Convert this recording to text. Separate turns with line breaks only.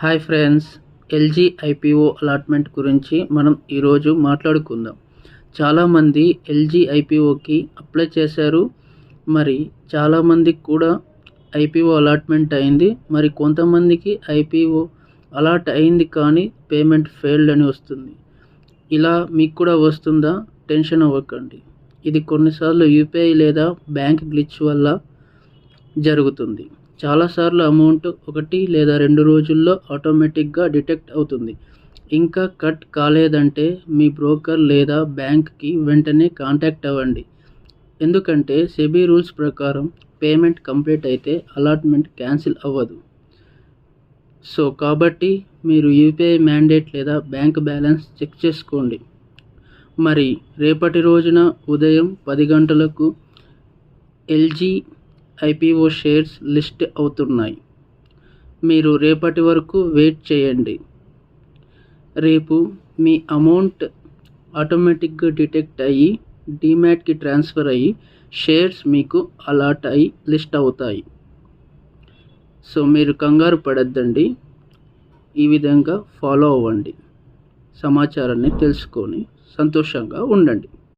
Hi friends, LG IPO allotment గురించి మనం ఈరోజు మాట్లాడుకుందాం. చాలామంది ఎల్జీ ఐపీఓకి అప్లై చేశారు. మరి చాలామందికి కూడా ఐపీఓ అలాట్మెంట్ అయింది. మరి కొంతమందికి ఐపీఓ అలాట్ అయింది కానీ పేమెంట్ ఫెయిల్డ్ అని వస్తుంది. ఇలా మీకు కూడా వస్తుందా? టెన్షన్ అవ్వకండి. ఇది కొన్నిసార్లు యూపీఐ లేదా బ్యాంక్ గ్లిచ్ వల్ల జరుగుతుంది. చాలాసార్లు అమౌంట్ 1 లేదా 2 రోజుల్లో ఆటోమేటిక్గా డిటెక్ట్ అవుతుంది. ఇంకా కట్ కాలేదంటే మీ బ్రోకర్ లేదా బ్యాంక్కి వెంటనే కాంటాక్ట్ అవ్వండి. ఎందుకంటే సెబీ రూల్స్ ప్రకారం పేమెంట్ కంప్లీట్ అయితే అలాట్మెంట్ క్యాన్సిల్ అవ్వదు. కాబట్టి మీరు యూపీఐ మ్యాండేట్ లేదా బ్యాంక్ బ్యాలెన్స్ చెక్ చేసుకోండి. మరి రేపటి రోజున ఉదయం 10 గంటలకు ఎల్జీ ఐపీఓ షేర్స్ లిస్ట్ అవుతున్నాయి. మీరు రేపటి వరకు వెయిట్ చేయండి. రేపు మీ అమౌంట్ ఆటోమేటిక్గా డిటెక్ట్ అయ్యి డీమ్యాట్కి ట్రాన్స్ఫర్ అయ్యి షేర్స్ మీకు అలాట్ అయ్యి లిస్ట్ అవుతాయి. మీరు కంగారు పడద్దండి. ఈ విధంగా ఫాలో అవ్వండి. సమాచారాన్ని తెలుసుకొని సంతోషంగా ఉండండి.